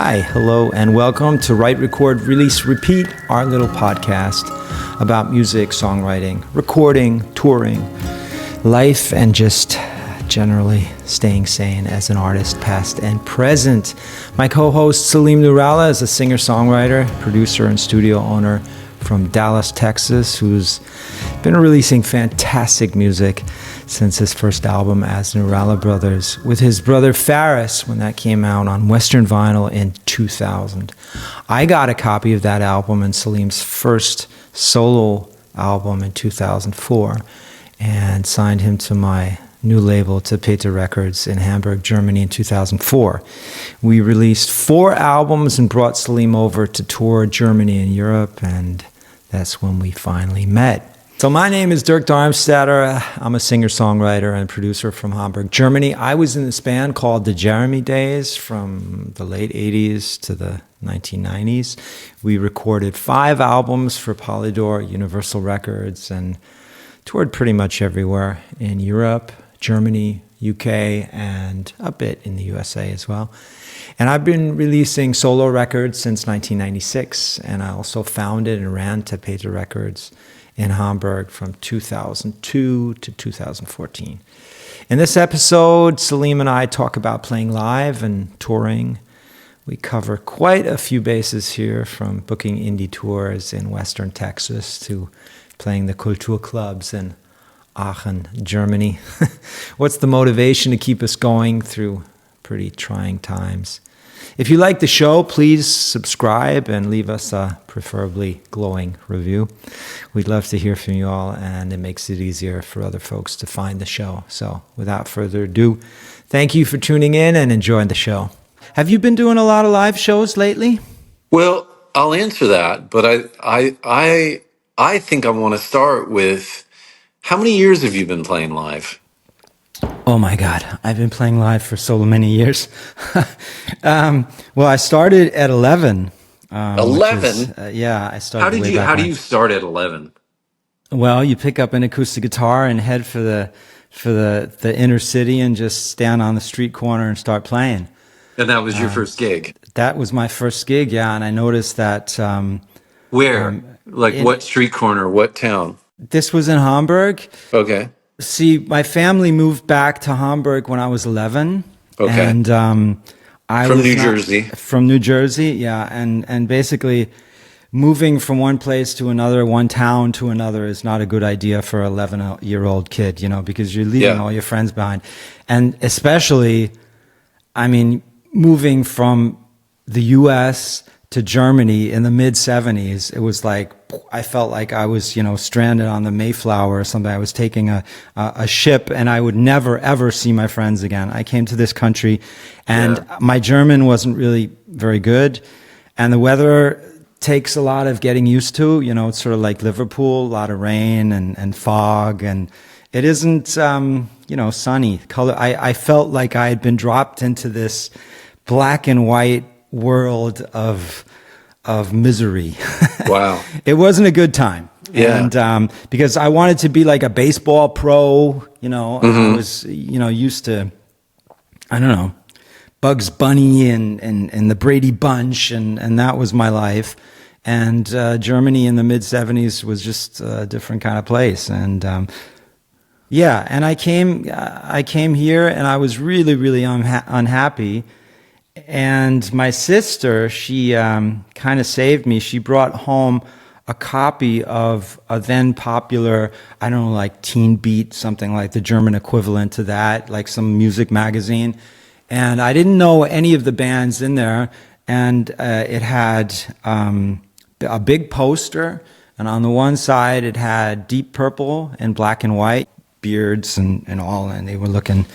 Hi, hello, and welcome to Write, Record, Release, Repeat, our little podcast about music, songwriting, recording, touring, life, and just generally staying sane as an artist, past and present. My co-host Salim Nourallah is a singer-songwriter, producer, and studio owner from Dallas, Texas, who's been releasing fantastic music since his first album as Nourallah Brothers with his brother Faris when that came out on Western vinyl in 2000. I got a copy of that album and Salim's first solo album in 2004 and signed him to my new label, Tapete Records, in Hamburg, Germany in 2004. We released 4 albums and brought Salim over to tour Germany and Europe, and that's when we finally met. So my name is Dirk Darmstaedter. I'm a singer-songwriter and producer from Hamburg, Germany. I was in this band called the Jeremy Days from the late 80s to the 1990s. We recorded 5 albums for Polydor, Universal Records, and toured pretty much everywhere in Europe, Germany, UK, and a bit in the USA as well. And I've been releasing solo records since 1996, and I also founded and ran Tapete Records in Hamburg from 2002 to 2014. In this episode, Salim and I talk about playing live and touring. We cover quite a few bases here, from booking indie tours in Western Texas to playing the Kultur clubs in Aachen, Germany. What's the motivation to keep us going through pretty trying times? If you like the show, please subscribe and leave us a preferably glowing review. We'd love to hear from you all, and it makes it easier for other folks to find the show. So without further ado, thank you for tuning in and enjoying the show. Have you been doing a lot of live shows lately? Well, I'll answer that, but I think I want to start with, how many years have you been playing live? Oh my God, I've been playing live for so many years. Well, I started at 11. 11? Yeah, I started How do you start at 11? Well, you pick up an acoustic guitar and head for the inner city and just stand on the street corner and start playing. And that was your first gig? That was my first gig, yeah, and I noticed that... Where? What street corner, what town? This was in Hamburg. Okay. See, my family moved back to Hamburg when I was 11. Okay. And I From was New Jersey. From New Jersey, yeah. And basically moving from one place to another, one town to another is not a good idea for an 11-year-old kid, because you're leaving all your friends behind. And especially, moving from the U.S. to Germany in the mid-70s, it was like, I felt like I was, stranded on the Mayflower or something. I was taking a ship, and I would never, ever see my friends again. I came to this country, and my German wasn't really very good, and the weather takes a lot of getting used to. It's sort of like Liverpool, a lot of rain and fog, and it isn't, sunny. Color. I felt like I had been dropped into this black and white world of misery. Wow. It wasn't a good time. Yeah. And because I wanted to be like a baseball pro, I was, used to, I don't know, Bugs Bunny and the Brady Bunch, and that was my life. And Germany in the mid-70s was just a different kind of place. And and I came here, and I was really, really unhappy. And my sister, she kind of saved me. She brought home a copy of a then popular, I don't know, like Teen Beat, something like the German equivalent to that, like some music magazine. And I didn't know any of the bands in there. And it had a big poster. And on the one side, it had Deep Purple in black and white, beards and all. And they were looking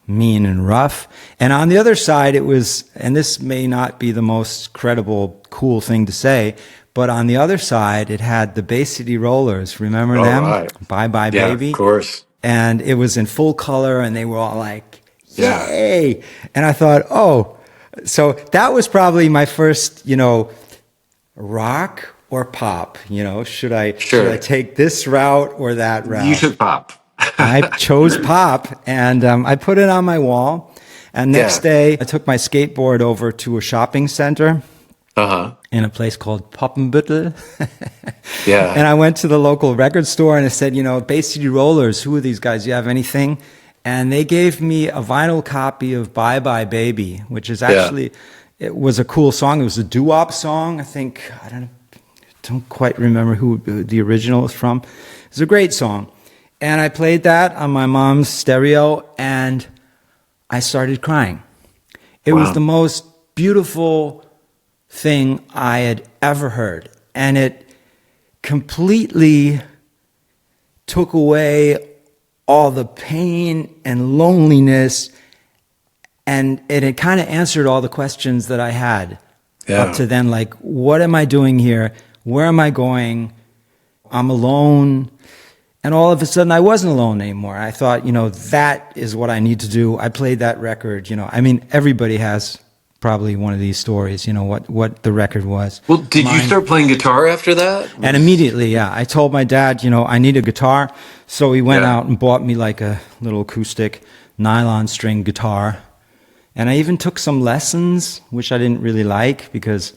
mean and rough. And on the other side, it was, and this may not be the most credible, cool thing to say, but on the other side, it had the Bay City Rollers. Remember them? Right. Bye Bye Yeah, Baby. Of course. And it was in full color, and they were all like, yay! Yeah. And I thought, so that was probably my first, rock or pop. Should I take this route or that route? You took pop. I chose pop, and I put it on my wall. And next Yeah. day, I took my skateboard over to a shopping center Uh-huh. in a place called Poppenbüttel. Yeah. And I went to the local record store and I said, Bay City Rollers, who are these guys? Do you have anything? And they gave me a vinyl copy of Bye Bye Baby, which is Yeah. actually, it was a cool song. It was a doo-wop song. I don't quite remember who the original is from. It was a great song. And I played that on my mom's stereo and I started crying. It was Wow. the most beautiful thing I had ever heard. And it completely took away all the pain and loneliness, and it had kind of answered all the questions that I had up Yeah. to then, like, what am I doing here? Where am I going? I'm alone. And all of a sudden, I wasn't alone anymore. I thought, that is what I need to do. I played that record. Everybody has probably one of these stories, what the record was. Well, did you Mine. start playing guitar after that? And immediately, yeah, I told my dad, I need a guitar. So he went Yeah. out and bought me like a little acoustic nylon string guitar. And I even took some lessons, which I didn't really like because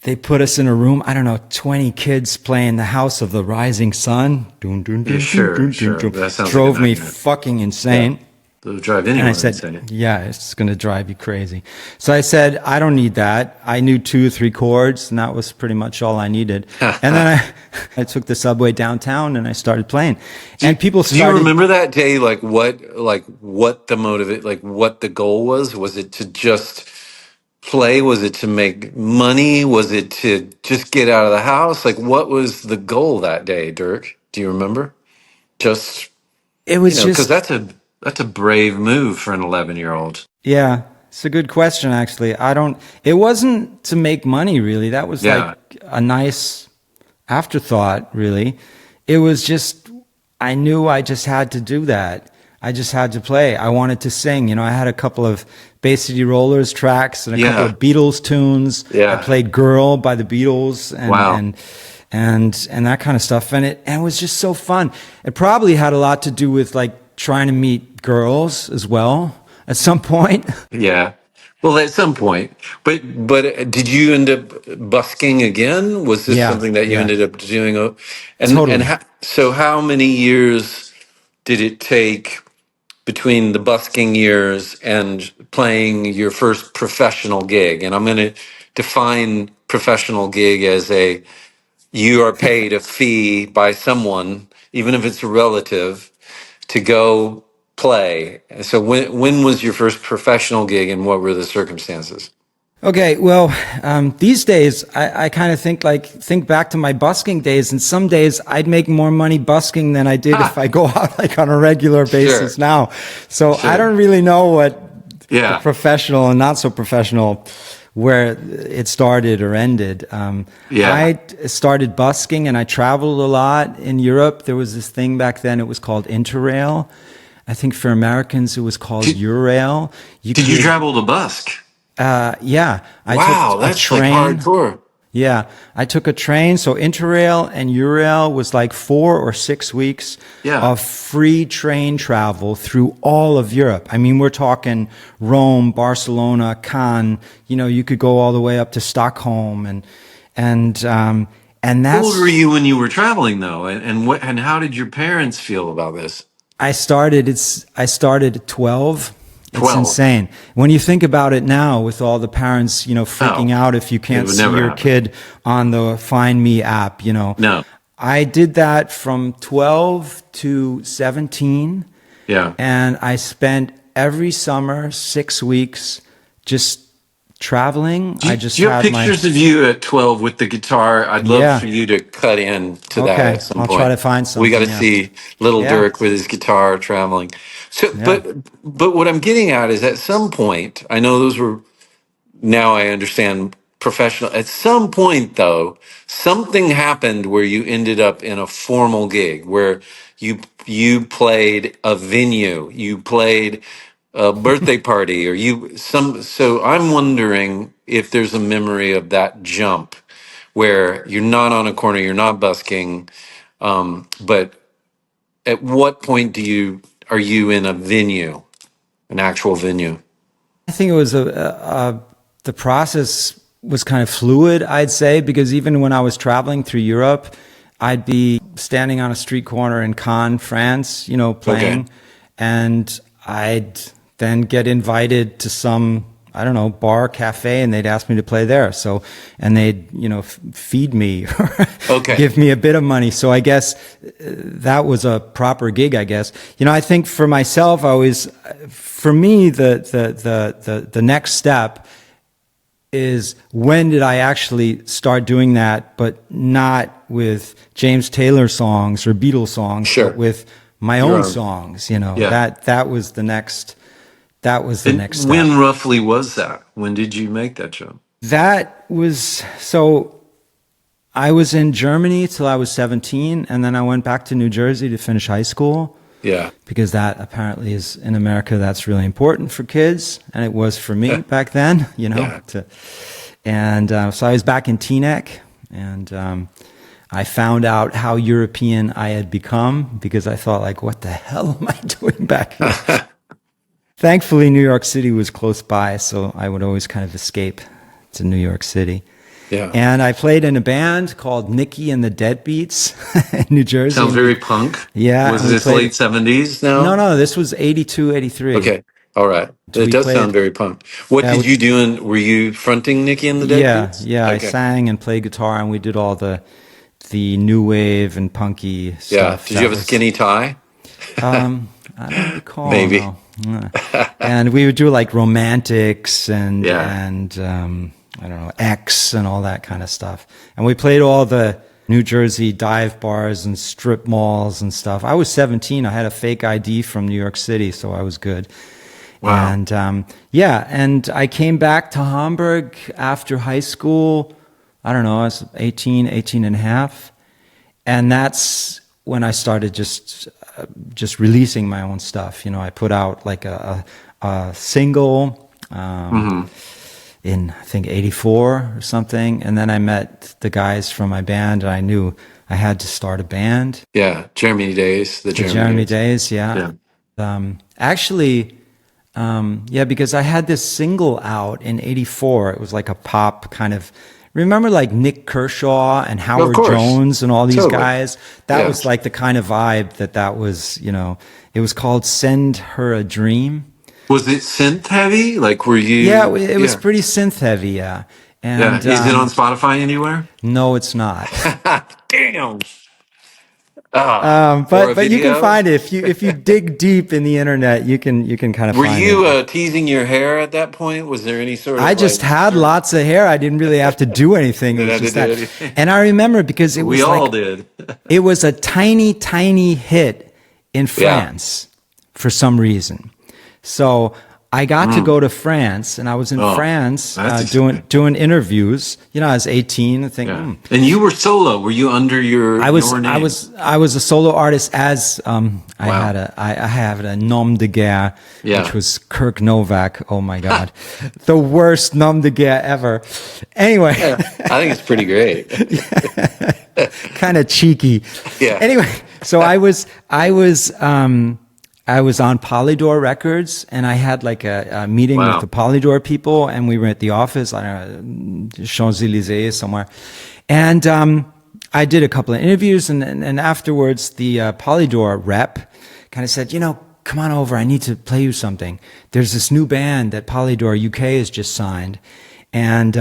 they put us in a room, 20 kids playing The House of the Rising Sun. Dun, dun, dun, Yeah, sure, dun, dun, sure. dun. That sounds Drove like a me nightmare. fucking insane. It'll drive And anyone I said, insane. yeah, it's going to drive you crazy. So I said, I don't need that. I knew 2 or 3 chords, and that was pretty much all I needed. And then I took the subway downtown and I started playing. And people Do you started. remember that day? Like what the motive, like what the goal was? Was it to just play? Was it to make money? Was it to just get out of the house? Like, what was the goal that day, Dirk? Do you remember? Just, It was because just, that's a brave move for an 11-year-old. yeah, it's a good question, actually. It wasn't to make money, really. That was like Yeah. a nice afterthought, really. It was just, I knew I just had to do that. I just had to play. I wanted to sing. I had a couple of Bay City Rollers tracks and a couple Yeah. of Beatles tunes. Yeah. I played "Girl" by the Beatles and Wow. and that kind of stuff. And it was just so fun. It probably had a lot to do with like trying to meet girls as well at some point. Yeah. Well, at some point, but did you end up busking again? Was this Yeah, something that you yeah, ended up doing? And totally. so how many years did it take between the busking years and playing your first professional gig? And I'm going to define professional gig as you are paid a fee by someone, even if it's a relative, to go play. So when was your first professional gig and what were the circumstances? Okay, well, these days I kind of think back to my busking days, and some days I'd make more money busking than I did if I go out like on a regular basis Sure. now. So I Sure. don't really know what Yeah. the professional and not so professional, where it started or ended. Yeah. I started busking and I traveled a lot in Europe. There was this thing back then, it was called Interrail. I think for Americans it was called Eurail. Did you travel to busk? Yeah, I Wow, took a that's like train. hardcore. Yeah, I took a train. So Interrail and Eurail was like 4 or 6 weeks Yeah. of free train travel through all of Europe. I mean, we're talking Rome, Barcelona, Cannes. You could go all the way up to Stockholm, and How that's. old were you when you were traveling though? And how did your parents feel about this? I started at 12. It's 12. insane. When you think about it now, with all the parents, freaking Oh, out if you can't would see never your happen. kid on the Find Me app, No. I did that from 12 to 17, Yeah. and I spent every summer 6 weeks just traveling. Do I you, just do you have had my. pictures of you at 12 with the guitar? I'd love Yeah. for you to cut in to that Okay, at some I'll point. try to find We got to something. Yeah. see little Yeah. Dirk with his guitar traveling. So, Yeah. but what I'm getting at is at some point, I know those were, now I understand professional. At some point, though, something happened where you ended up in a formal gig where you played a venue, you played a birthday party, or you some. So I'm wondering if there's a memory of that jump where you're not on a corner, you're not busking, but at what point are you in a venue? an actual venue? I think it was the process was kind of fluid, I'd say, because even when I was traveling through Europe, I'd be standing on a street corner in Cannes, France, playing, Okay. and I'd then get invited to some, I don't know, bar, cafe, and they'd ask me to play there. So, and they'd, feed me or Okay. give me a bit of money. So I guess that was a proper gig, I guess. I think for myself, for me, the next step is when did I actually start doing that, but not with James Taylor songs or Beatles songs, Sure. but with my Your own own. songs, Yeah. that was the next, And next step. when roughly was that? When did you make that jump? So I was in Germany till I was 17, and then I went back to New Jersey to finish high school, Yeah. because that apparently is in America, that's really important for kids, and it was for me back then, Yeah. So I was back in Teaneck, and I found out how European I had become, because I thought, like, what the hell am I doing back here? Thankfully, New York City was close by, so I would always kind of escape to New York City. Yeah. And I played in a band called Nicky and the Deadbeats in New Jersey. Sounds very punk. Yeah, Was we this played- late 70s now? No, this was 82, 83. Okay. All right. So It we does played- sound very punk. What Yeah, did you do were you fronting Nicky and the Deadbeats? Yeah, I Okay. sang and played guitar, and we did all the new wave and punky Yeah. stuff. Did you have a skinny tie? I don't recall. Maybe. No. And we would do like romantics and Yeah. I don't know, X and all that kind of stuff. And we played all the New Jersey dive bars and strip malls and stuff. I was 17. I had a fake ID from New York City, so I was good. Wow. And and I came back to Hamburg after high school. I don't know, I was 18 and a half. And that's when I started just releasing my own stuff. I put out like a single in, I think, 84 or something. And then I met the guys from my band, and I knew I had to start a band. Yeah. Jeremy Days. The Jeremy Days, yeah. Because I had this single out in 84. It was like a pop kind of, remember like Nick Kershaw and Howard course. Jones and all these Totally. guys? That Yeah. was like the kind of vibe that was, it was called Send Her a Dream. Was it synth heavy? Like, were you? Yeah, it was pretty synth heavy, yeah. And Yeah. Is it on Spotify anywhere? No, it's not. Damn. Or a But you can video? find it if you dig deep in the internet. You can kind of Were find you it. teasing your hair at that point? Was there any sort of? I just had lots of hair. I didn't really have to do anything. It Didn't was have just to do that. And I remember because it was We all like, did. it was a tiny hit in France for some reason. So I got to go to France, and I was in France that's doing interviews. I was 18. I think. Yeah. And you were solo. Were you under your name? I was a solo artist as I had a nom de guerre, which was Kirk Novak. Oh my God, the worst nom de guerre ever. Anyway, I think it's pretty great. kind of cheeky. Yeah. Anyway, so I was on Polydor Records, and I had like a meeting with the Polydor people, and we were at the office, I don't know, Champs-Élysées somewhere. And I did a couple of interviews, and afterwards the Polydor rep kind of said, come on over, I need to play you something. There's this new band that Polydor UK has just signed, and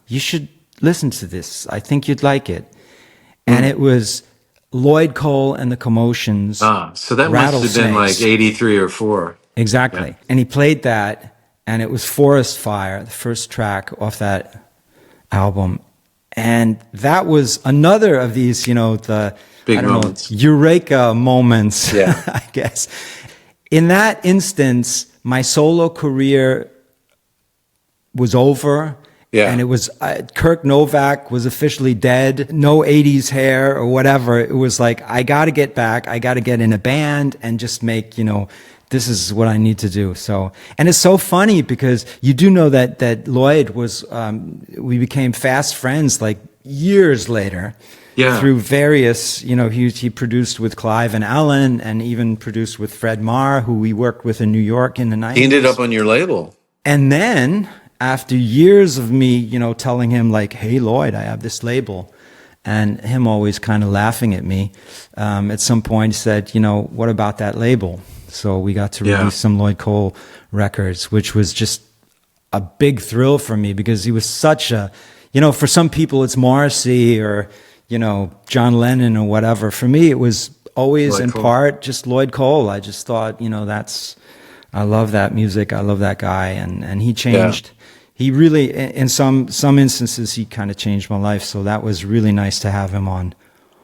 you should listen to this. I think you'd like it. And it was Lloyd Cole and the Commotions. So that must have been like 83 or 4. Exactly. Yeah. And he played that, and it was Forest Fire, the first track off that album. And that was another of these, the big moments. Eureka moments, yeah. I guess. In that instance, my solo career was over. Yeah. And it was, Kirk Novak was officially dead, no 80s hair or whatever. It was like, I got to get back. I got to get in a band and just make, this is what I need to do. So, and it's so funny because you do know that Lloyd was, we became fast friends like years later. Yeah. through various, he produced with Clive and Alan, and even produced with Fred Marr, who we worked with in New York in the He ended up 90s. on your label. And then after years of me, telling him like, "Hey Lloyd, I have this label," and him always kind of laughing at me, at some point he said, "What about that label?" So we got to Yeah. release some Lloyd Cole records, which was just a big thrill for me, because he was such a, for some people it's Morrissey or, John Lennon or whatever. For me, it was always Lloyd in Cole. part just Lloyd Cole. I just thought, I love that music. I love that guy. And he changed, he really, in some instances, he kind of changed my life. So that was really nice to have him on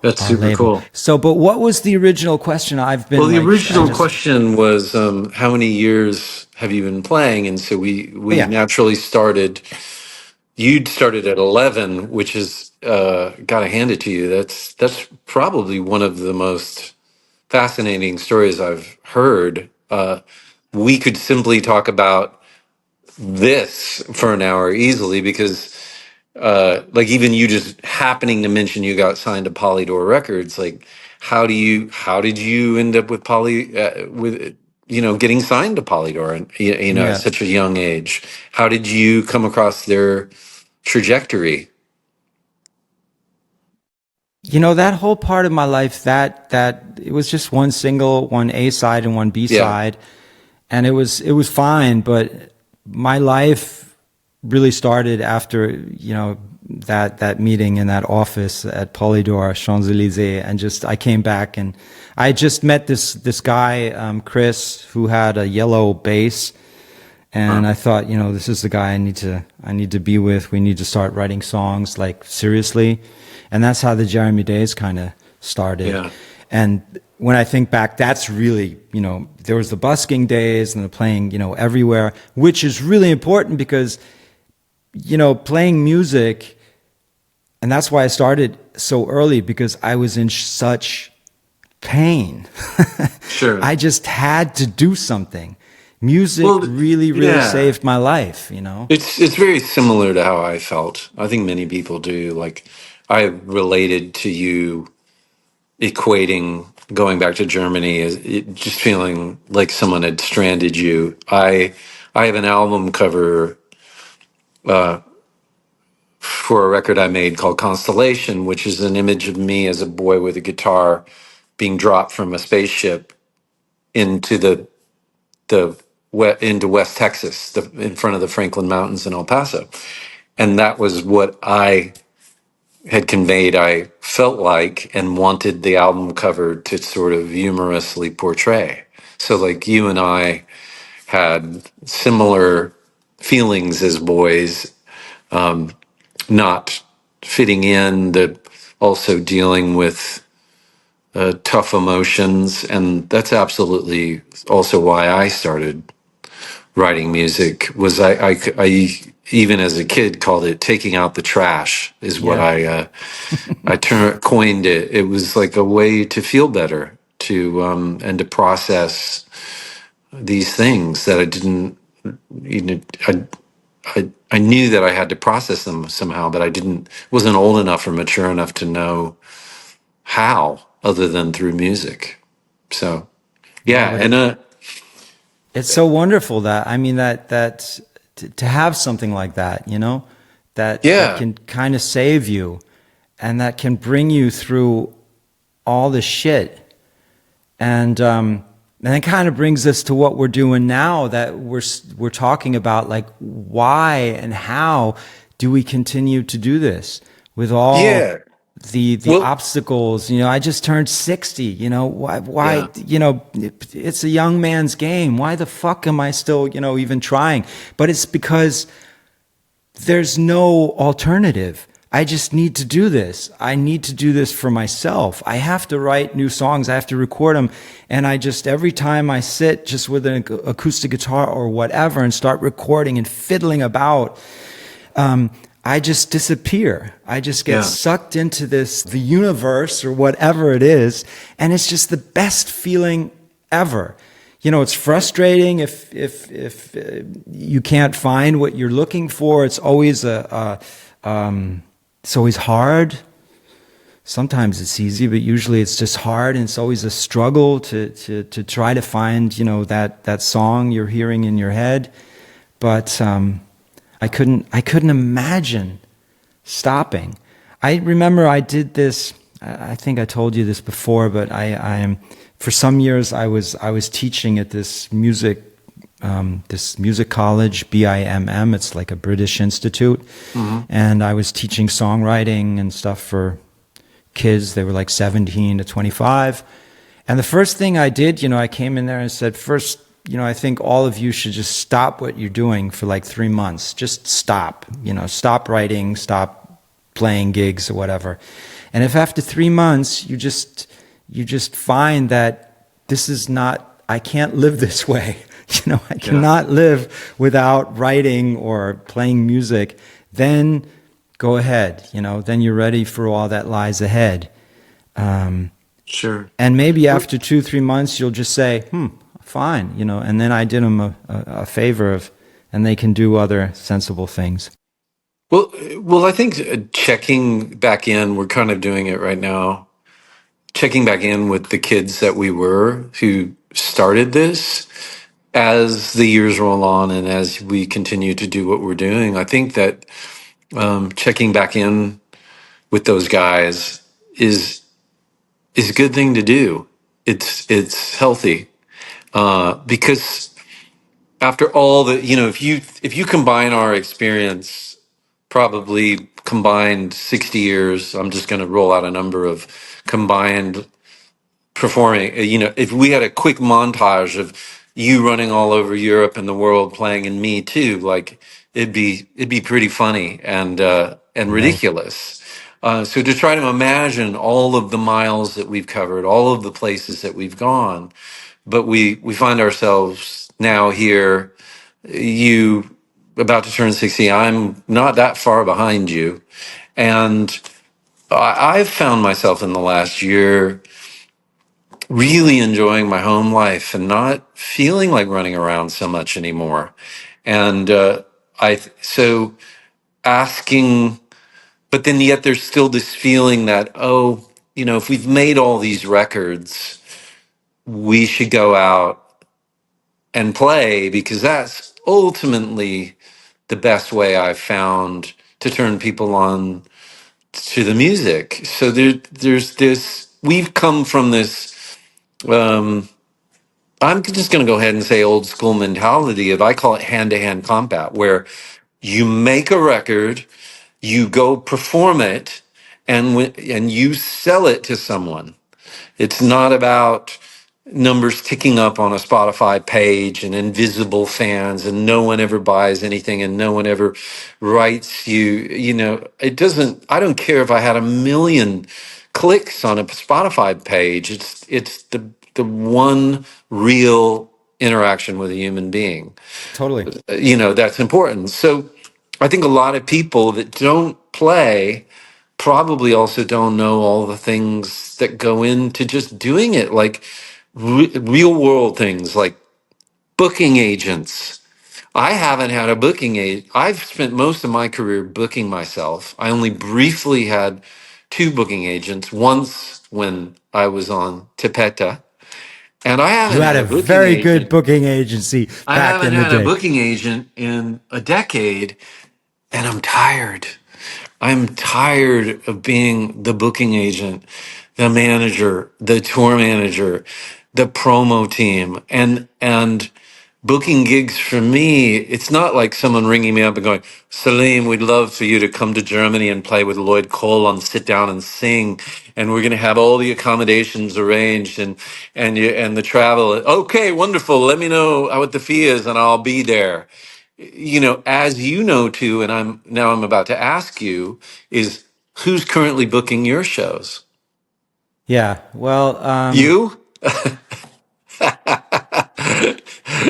That's our super label. cool. So, but what was the original question? I've been Well, the like, original question was, how many years have you been playing? And so we yeah, naturally started. You'd started at 11, which is, gotta hand it to you. That's probably one of the most fascinating stories I've heard. We could simply talk about this for an hour easily, because like even you just happening to mention you got signed to Polydor Records, like how did you end up with with getting signed to Polydor, and at yeah. such a young age? How did you come across their trajectory? That whole part of my life, that it was just one single, one A side and one B Yeah. side, and it was fine. But my life really started after that meeting in that office at Polydor Champs Elysees, and just I came back and I just met this guy, Chris, who had a yellow bass. Huh. And I thought, this is the guy I need to be with. We need to start writing songs, like, seriously. And that's how the Jeremy Days kind of started. Yeah. And when I think back, that's really, there was the busking days and the playing, everywhere, which is really important because, playing music, and that's why I started so early, because I was in such pain. Sure. I just had to do something. Music Well, really, really yeah. saved my life, It's very similar to how I felt. I think many people do. Like, I related to you equating going back to Germany as just feeling like someone had stranded you. I have an album cover for a record I made called Constellation, which is an image of me as a boy with a guitar being dropped from a spaceship into into West Texas, in front of the Franklin Mountains in El Paso. And that was what I had conveyed I felt like and wanted the album cover to sort of humorously portray. So, like, you and I had similar feelings as boys, not fitting in, that also dealing with tough emotions. And that's absolutely also why I started writing music. Was I even as a kid called it taking out the trash, is what Yeah. I coined it. It was like a way to feel better, to and to process these things that I didn't, you know, I knew that I had to process them somehow, but I wasn't old enough or mature enough to know how, other than through music. So Yeah, yeah, but and it's so wonderful that, I mean, that to have something like that, that yeah, can kind of save you, and that can bring you through all the shit. And it kind of brings us to what we're doing now, that we're talking about, like, why and how do we continue to do this with all yeah. the Well, obstacles? I just turned 60. Why yeah. it's a young man's game. Why the fuck am I still even trying? But it's because there's no alternative. I just need to do this. I need to do this for myself. I have to write new songs. I have to record them. And every time I sit just with an acoustic guitar or whatever and start recording and fiddling about, I just disappear. I just get Yeah. sucked into the universe or whatever it is. And it's just the best feeling ever. It's frustrating if you can't find what you're looking for. It's always it's always hard. sometimes it's easy, but usually it's just hard, and it's always a struggle to try to find, you know, that song you're hearing in your head. But I couldn't imagine stopping. I remember I did this. I think I told you this before, but I for some years I was teaching at this music college, BIMM. It's like a British institute, and I was teaching songwriting and stuff for kids. They were like 17 to 25. And the first thing I did, you know, I came in there and said, first, you know, I think all of you should just stop what you're doing for like 3 months. Just stop, you know, stop writing, stop playing gigs or whatever. And if after 3 months you just find that this is not, I can't live this way, you know, I cannot live without writing or playing music, then go ahead, you know, then you're ready for all that lies ahead. Sure. And maybe after 2-3 months, you'll just say, fine, you know, and then I did them a favor and they can do other sensible things. Well, I think checking back in, we're kind of doing it right now, checking back in with the kids that we were who started this as the years roll on and as we continue to do what we're doing. I think that checking back in with those guys is a good thing to do. It's healthy because after all the, you know, if you combine our experience, probably combined 60 years, I'm just going to roll out a number of combined performing, you know, if we had a quick montage of you running all over Europe and the world playing, and me too, like it'd be pretty funny and Right. ridiculous. So to try to imagine all of the miles that we've covered, all of the places that we've gone, but we find ourselves now here, you about to turn 60, I'm not that far behind you. And I've found myself in the last year really enjoying my home life and not feeling like running around so much anymore. And so asking, but then yet there's still this feeling that, oh, you know, if we've made all these records, we should go out and play, because that's ultimately the best way I've found to turn people on to the music. So there's this, we've come from this, I'm just going to go ahead and say old school mentality of, I call it hand to hand combat, where you make a record, you go perform it, and you sell it to someone. It's not about numbers ticking up on a Spotify page and invisible fans and no one ever buys anything and no one ever writes you. You know, it doesn't, I don't care if I had 1 million clicks on a Spotify page. It's the one real interaction with a human being. Totally. You know, that's important. So I think a lot of people that don't play probably also don't know all the things that go into just doing it, like real world things like booking agents. I haven't had a booking agent. I've spent most of my career booking myself. I only briefly had 2 booking agents, once when I was on Tapete, and I You haven't had had a a booking very good agent. booking agency I back haven't in the had a day. booking agent in a decade, and I'm tired. I'm tired of being the booking agent, the manager, the tour manager, the promo team, and booking gigs for me. It's not like someone ringing me up and going, "Salim, we'd love for you to come to Germany and play with Lloyd Cole on Sit Down and Sing, and we're going to have all the accommodations arranged and the travel. Okay, wonderful. Let me know what the fee is, and I'll be there." You know, as you know too, and I'm about to ask you, is who's currently booking your shows? Yeah. You?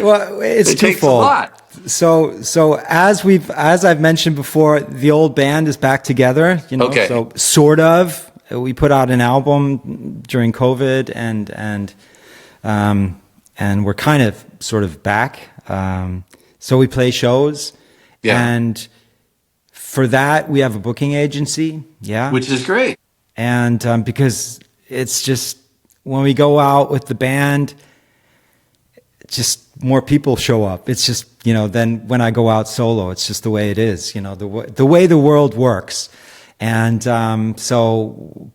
Well, it's It takes a twofold. lot. So as I've mentioned before, the old band is back together, you know, Okay. so sort of. We put out an album during COVID and we're kind of sort of back. So we play shows, Yeah. and for that we have a booking agency. Yeah. Which is great. And because it's just, when we go out with the band, just more people show up. It's just, then when I go out solo, it's just the way it is, the way the world works. And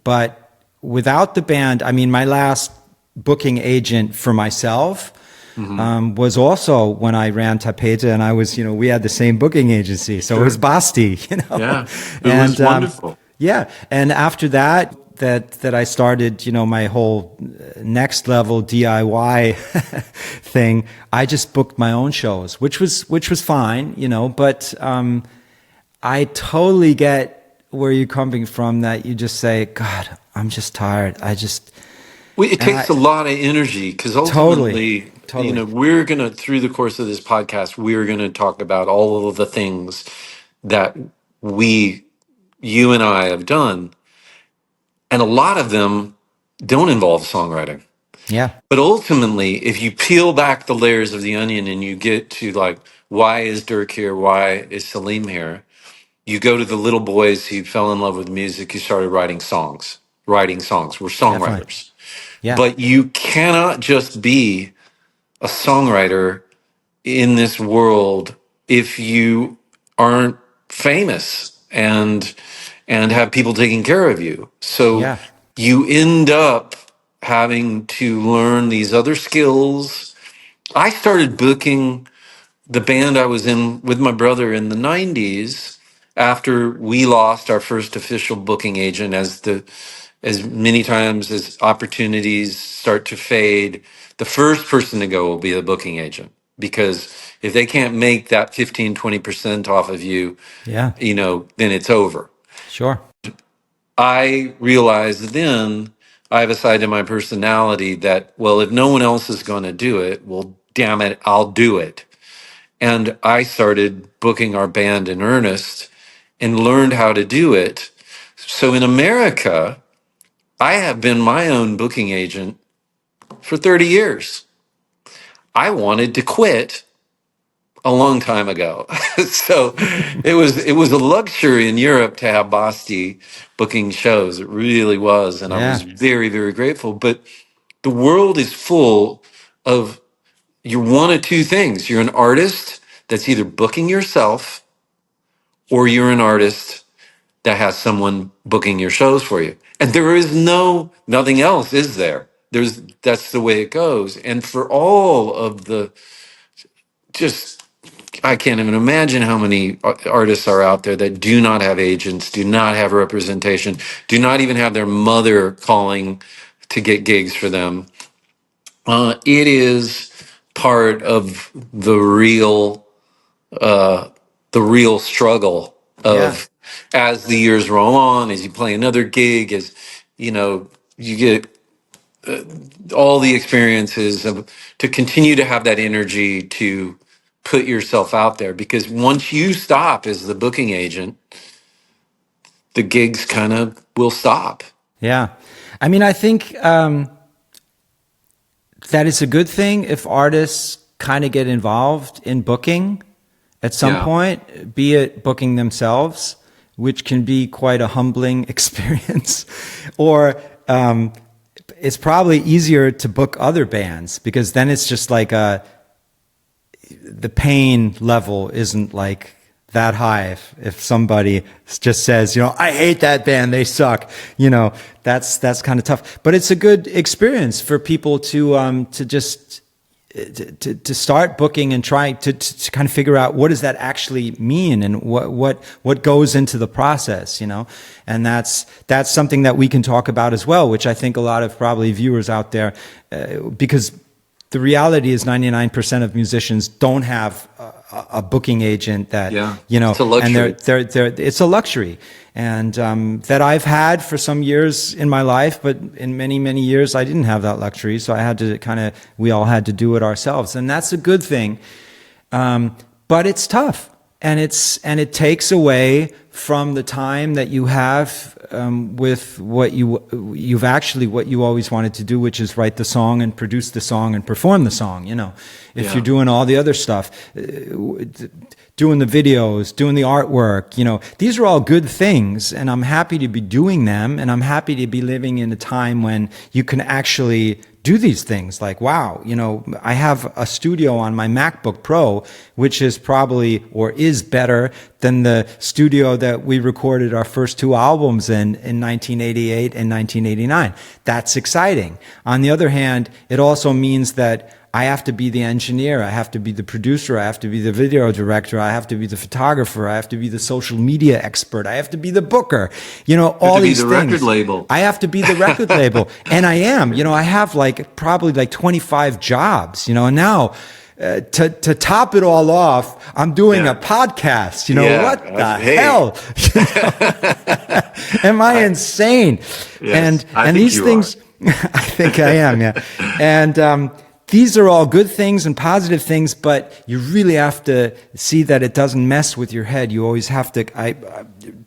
but without the band, I mean, my last booking agent for myself was also when I ran Tapete, and I was, we had the same booking agency. So it was Basti, Yeah, it was wonderful. Yeah. And after that I started, my whole next level DIY thing. I just booked my own shows, which was fine, but I totally get where you're coming from, that you just say, God, I'm just tired. It takes a lot of energy, because ultimately, Totally. we're going to, through the course of this podcast, we're going to talk about all of the things that you and I have done. And a lot of them don't involve songwriting. Yeah. But ultimately, if you peel back the layers of the onion and you get to, like, why is Dirk here? Why is Salim here? You go to the little boys who fell in love with music, who started writing songs. We're Definitely. songwriters. Yeah. But you cannot just be a songwriter in this world if you aren't famous and have people taking care of you. So Yeah. you end up having to learn these other skills. I started booking the band I was in with my brother in the 90s after we lost our first official booking agent. As many times as opportunities start to fade, the first person to go will be the booking agent, because if they can't make that 15-20% off of you, Yeah. then it's over. Sure. I realized then, I have a side to my personality that, well, if no one else is going to do it, well, damn it, I'll do it. And I started booking our band in earnest and learned how to do it. So in America, I have been my own booking agent for 30 years. I wanted to quit a long time ago. So it was a luxury in Europe to have Basti booking shows. It really was. And I was Yeah. very, very grateful. But the world is full of, you're one of two things. You're an artist that's either booking yourself, or you're an artist that has someone booking your shows for you. And there is nothing else, is there? That's the way it goes. And for all of the, just, I can't even imagine how many artists are out there that do not have agents, do not have representation, do not even have their mother calling to get gigs for them. It is part of the real struggle Yeah. of, as the years roll on, as you play another gig, as you get all the experiences of, to continue to have that energy to put yourself out there, because once you stop as the booking agent, the gigs kind of will stop. Yeah. I mean, I think that is a good thing if artists kind of get involved in booking at some Yeah. point, be it booking themselves, which can be quite a humbling experience, or it's probably easier to book other bands, because then it's just like the pain level isn't like that high. If somebody just says, I hate that band, they suck, that's kind of tough. But it's a good experience for people to just to start booking and try to kind of figure out, what does that actually mean, and what goes into the process, and that's something that we can talk about as well, which I think a lot of probably viewers out there, because the reality is 99% of musicians don't have a booking agent that, Yeah. It's a and luxury. it's a luxury. And that I've had for some years in my life, but in many, many years, I didn't have that luxury. So I had to we all had to do it ourselves. And that's a good thing. But it's tough. and it takes away from the time that you have with what what you always wanted to do, which is write the song and produce the song and perform the song. If you're doing all the other stuff, doing the videos, doing the artwork, these are all good things, and I'm happy to be doing them, and I'm happy to be living in a time when you can actually do these things. Like, wow, I have a studio on my MacBook Pro, which is probably, or is better than the studio that we recorded our first two albums in 1988 and 1989. That's exciting. On the other hand, it also means that I have to be the engineer, I have to be the producer, I have to be the video director, I have to be the photographer, I have to be the social media expert, I have to be the booker, all these things. Record label. I have to be the record label. And I am, I have probably 25 jobs, and now to top it all off, I'm doing a podcast, what the hell? Am I insane? Yes, and these things, I think I am, yeah. And, these are all good things and positive things, but you really have to see that it doesn't mess with your head. You always have to,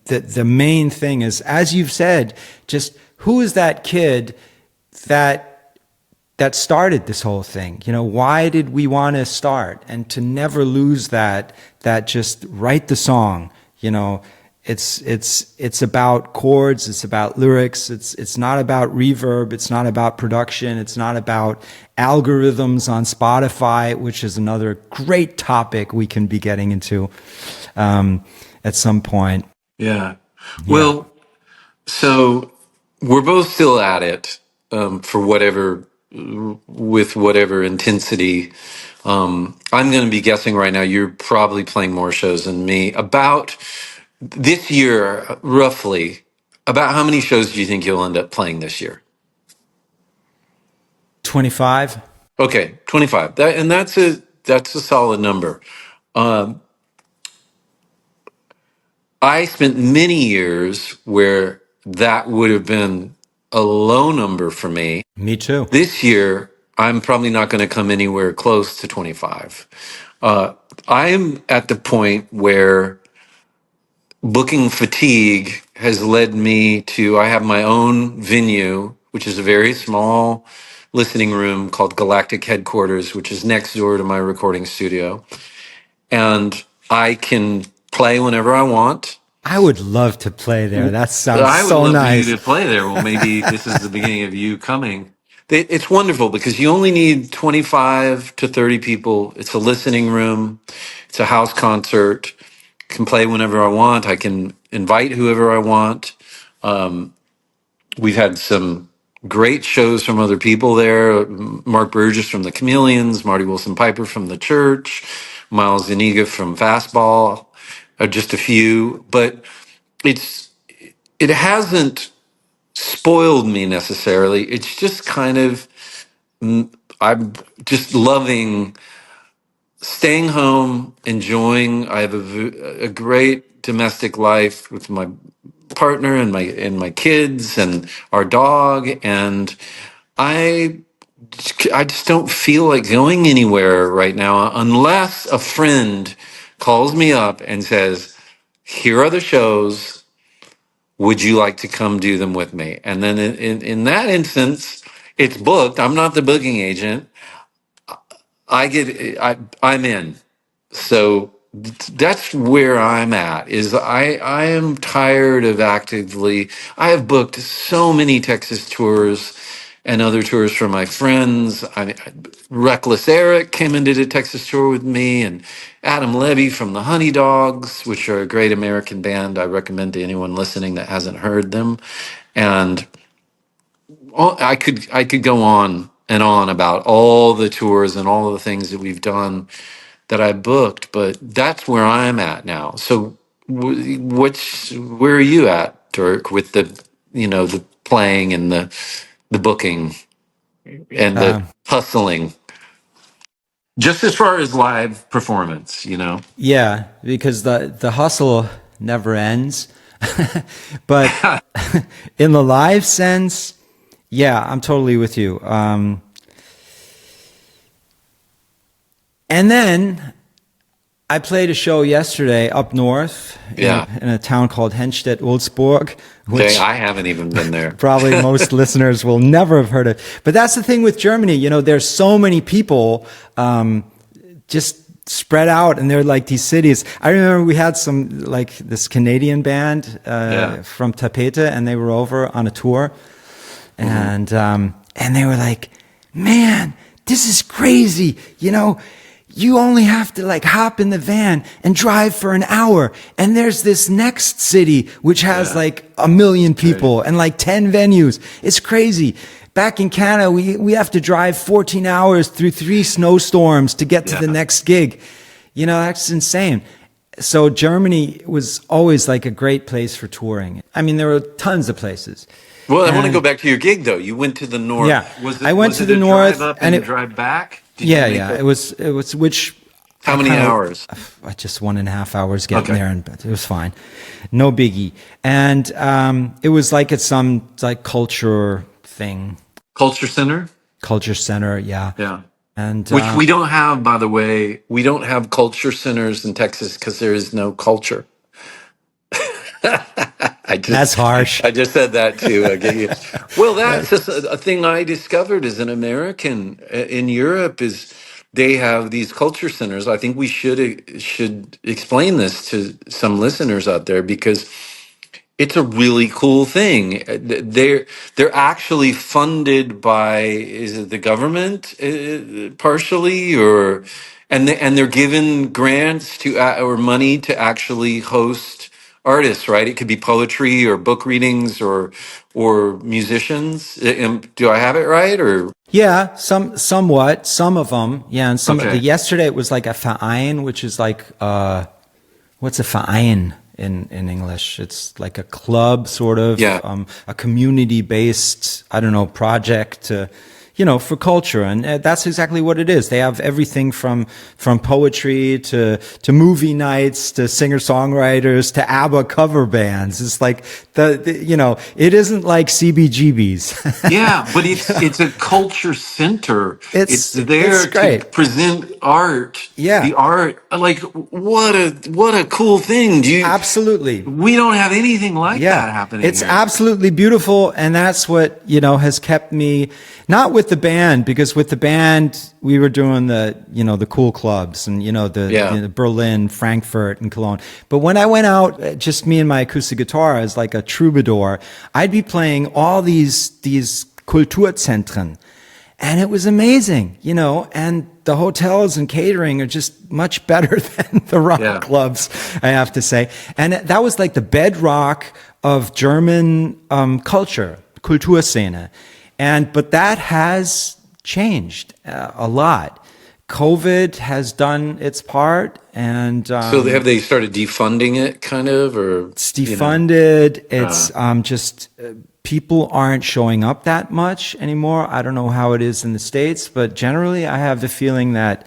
the main thing is, as you've said, just who is that kid that started this whole thing? Why did we want to start? And to never lose that just write the song, It's about chords, it's about lyrics, it's not about reverb, it's not about production, it's not about algorithms on Spotify, which is another great topic we can be getting into at some point. Yeah. Well, so we're both still at it with whatever intensity. I'm going to be guessing right now, you're probably playing more shows than me. About this year, roughly, about how many shows do you think you'll end up playing this year? 25. Okay, 25. That's a solid number. I spent many years where that would have been a low number for me. Me too. This year, I'm probably not going to come anywhere close to 25. I'm at the point where booking fatigue has led me to, I have my own venue, which is a very small listening room called Galactic Headquarters, which is next door to my recording studio. And I can play whenever I want. I would love to play there. That sounds I would so love nice. for you to play there. Well, maybe this is the beginning of you coming. It's wonderful because you only need 25 to 30 people. It's a listening room. It's a house concert. I can play whenever I want. I can invite whoever I want. We've had some great shows from other people there. Mark Burgess from the Chameleons, Marty Wilson Piper from the Church, Miles Zaniga from Fastball, just a few. But it hasn't spoiled me necessarily. It's just kind of, I'm just loving staying home, enjoying. I have a great domestic life with my partner and my kids and our dog, and I just don't feel like going anywhere right now unless a friend calls me up and says, "Here are the shows. Would you like to come do them with me?" And then in that instance, it's booked. I'm not the booking agent. I'm in. So that's where I'm at. Is I am tired of actively. I have booked so many Texas tours and other tours for my friends. Reckless Eric came and did a Texas tour with me, and Adam Levy from the Honey Dogs, which are a great American band. I recommend to anyone listening that hasn't heard them. And I could go on and on about all the tours and all the things that we've done that I booked, but that's where I'm at now. So, where are you at, Dirk, with the playing and the booking and the hustling? Just as far as live performance. Yeah, because the hustle never ends. But in the live sense, yeah, I'm totally with you. And then I played a show yesterday up north Yeah. in a town called Henstedt-Ulzburg, Okay, which I haven't even been there. probably most listeners will never have heard of. But that's the thing with Germany. There's so many people just spread out, and they're like these cities. I remember we had some like this Canadian band from Tapete, and they were over on a tour, and they were like, "Man, this is crazy," You only have to like hop in the van and drive for an hour. And there's this next city, which has like 1 million people and like 10 venues. It's crazy. Back in Canada, we have to drive 14 hours through 3 snowstorms to get to the next gig. That's insane. So Germany was always like a great place for touring. I mean, there were tons of places. Well, I want to go back to your gig though. You went to the north. Yeah, I went to it the a north drive up and and drive back? Did you make It was which. How many hours? Just 1.5 hours getting Okay. there, and it was fine, no biggie. And it was like at some like culture thing, Culture Center? culture center, yeah. Yeah. And Which we don't have, by the way. We don't have culture centers in Texas because there is no culture. that's harsh. I just said that to get you. Well, that's just a thing I discovered as an American in Europe is they have these culture centers. I think we should explain this to some listeners out there because it's a really cool thing. They're actually funded by is it the government partially or and they're given grants to or money to actually host artists, right? It could be poetry or book readings or musicians. Do I have it right or Yeah, somewhat, some of them, yeah, and some of the okay? yesterday it was like a Verein, which is like what's a Verein in English? It's like a club, sort of, Yeah. a community-based, I don't know, project to, for culture, and that's exactly what it is. They have everything from poetry to movie nights to singer-songwriters to ABBA cover bands. It's like it isn't like CBGB's. Yeah, but it's a culture center. It's there to great. present art. Yeah. The art, like what a cool thing. Absolutely. We don't have anything like Yeah, that happening it's here. absolutely beautiful. And that's what, has kept me, not with the band, because with the band, we were doing the cool clubs and, the Berlin, Frankfurt and Cologne. But when I went out, just me and my acoustic guitar as like a troubadour, I'd be playing all these Kulturzentren. And it was amazing, and the hotels and catering are just much better than the rock clubs, I have to say. And that was like the bedrock of German culture, Kulturszene. But that has changed a lot. COVID has done its part, and So have they started defunding it, kind of, or it's defunded. It's just people aren't showing up that much anymore. I don't know how it is in the States, but generally, I have the feeling that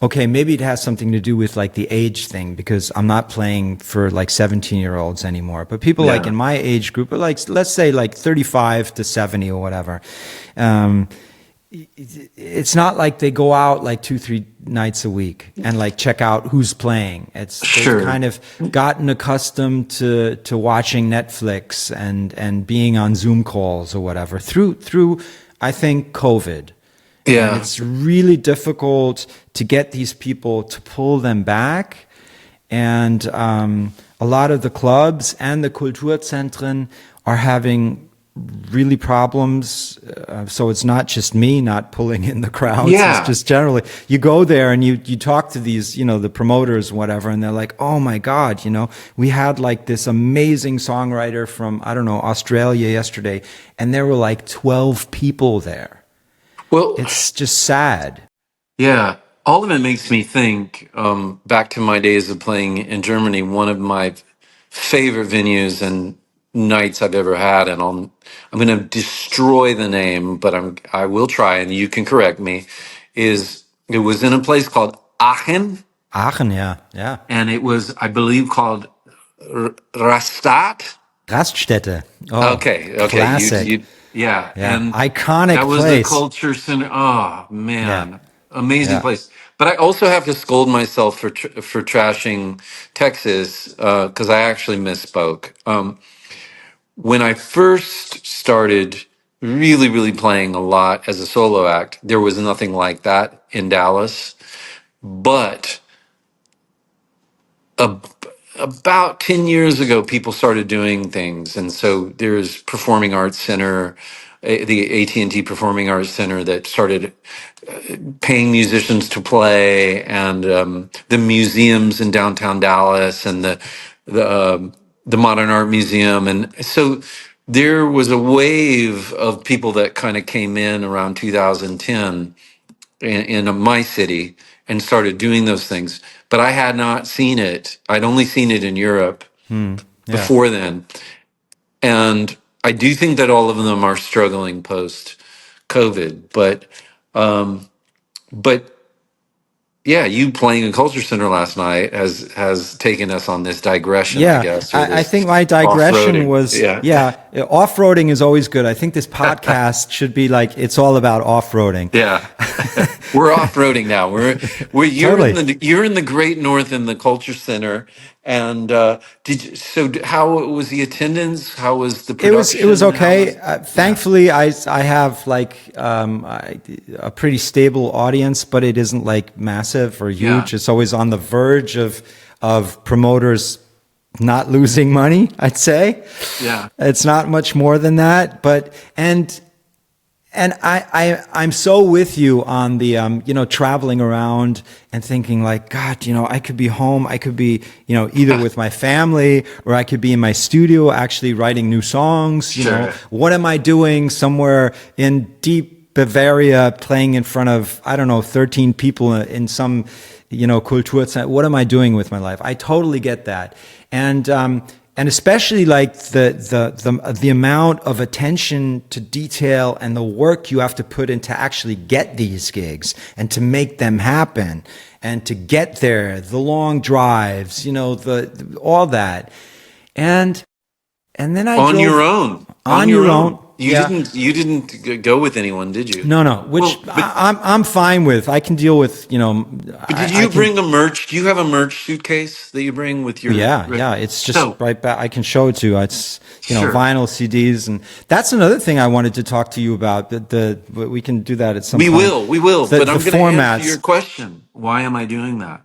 okay, maybe it has something to do with like the age thing because I'm not playing for like 17-year-olds anymore. But people like in my age group, like let's say like 35 to 70 or whatever. It's not like they go out like 2-3 nights a week and like check out who's playing. They've kind of gotten accustomed to watching Netflix and being on Zoom calls or whatever through I think COVID. Yeah. And it's really difficult to get these people to pull them back. And a lot of the clubs and the Kulturzentren are having really problems. So it's not just me not pulling in the crowds. Yeah. It's just generally, you go there and you talk to these, the promoters, whatever, and they're like, oh my God, we had like this amazing songwriter from, I don't know, Australia yesterday, and there were like 12 people there. Well, It's just sad. yeah, all of it makes me think back to my days of playing in Germany. One of my favorite venues and nights I've ever had, and I'm going to destroy the name, but I will try, and you can correct me. It was in a place called Aachen, Aachen, yeah. and it was, I believe, called Rastat. Raststätte. Oh, Okay, classic. yeah, Yeah, and iconic that was the place. culture center. Oh Yeah, man, amazing yeah. place. But I also have to scold myself for trashing Texas because I actually misspoke. When I first started really, really playing a lot as a solo act, there was nothing like that in Dallas. But ab- about 10 years ago, people started doing things. And so there's Performing Arts Center, the AT&T Performing Arts Center that started paying musicians to play, and the museums in downtown Dallas, and the Modern Art Museum, and so there was a wave of people that kind of came in around 2010 in my city and started doing those things. But I had not seen it. I'd only seen it in Europe Yeah. before then, and I do think that all of them are struggling post COVID, but yeah, you playing in Culture Center last night has taken us on this digression, I Yeah, guess, or I this think my digression off-roading. was, Yeah. yeah, off-roading is always good. I think this podcast should be like, it's all about off-roading. Yeah. We're off-roading now. We're Totally. you're in the Great North in the Culture Center, and how was the attendance? How was the It was production? How okay. was yeah. Thankfully, I have like a pretty stable audience, but it isn't like massive or Yeah. huge. It's always on the verge of promoters not losing money, I'd say. Yeah. It's not much more than that, but and I'm so with you on the traveling around and thinking like, God, I could be home, I could be either with my family, or I could be in my studio actually writing new songs. Sure. What am I doing somewhere in deep Bavaria playing in front of, I don't know, 13 people in some Kulturzeit? What am I doing with my life? I totally get that. And especially like the amount of attention to detail and the work you have to put in to actually get these gigs and to make them happen and to get there, the long drives, all that. And then I On your drove own. On on your your own. own. You Yeah. didn't go with anyone, did you? No, which Well, but I'm fine with. I can deal with, But did I you can. bring a merch? Do you have a merch suitcase that you bring with your? Yeah. It's just So right back. I can show it to you. It's, sure, vinyl CDs. And that's another thing I wanted to talk to you about. But we can do that at some point. we will. But The I'm going to answer your formats. question. Why am I doing that?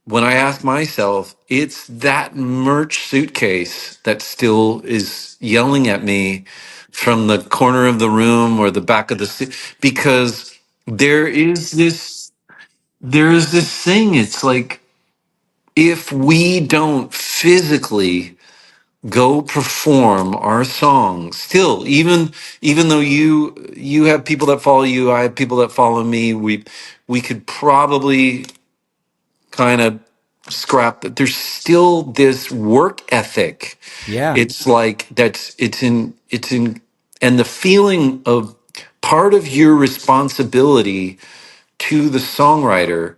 When I ask myself, it's that merch suitcase that still is yelling at me from the corner of the room or the back of the seat, because there is this thing. It's like, if we don't physically go perform our songs, still, even though you have people that follow you, I have people that follow me, we could probably kind of scrap that. There's still this work ethic. Yeah. It's like it's in and the feeling of part of your responsibility to the songwriter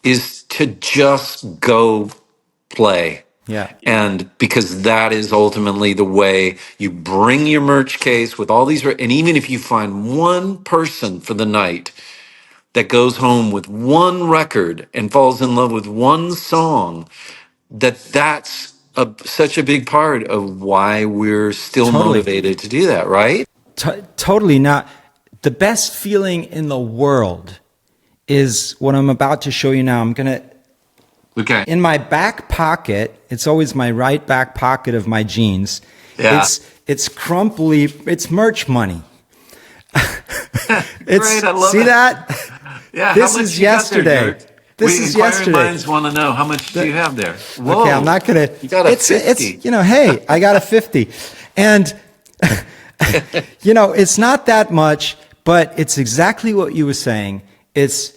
is to just go play. Yeah. And because that is ultimately the way you bring your merch case with all these, and even if you find one person for the night that goes home with one record and falls in love with one song, that's such a big part of why we're still Totally. motivated to do that, right? Totally. Now, the best feeling in the world is what I'm about to show you now. I'm going to, Okay. in my back pocket, it's always my right back pocket of my jeans. Yeah. It's crumply, it's merch money. Great, I love See it. that? Yeah, This how much is you got there, yesterday. Dirk? This is Inquiring yesterday. minds want to know, how much do you have there? Whoa, Okay, I'm not gonna. you got a It's 50. hey, I got a 50, and it's not that much, but it's exactly what you were saying. It's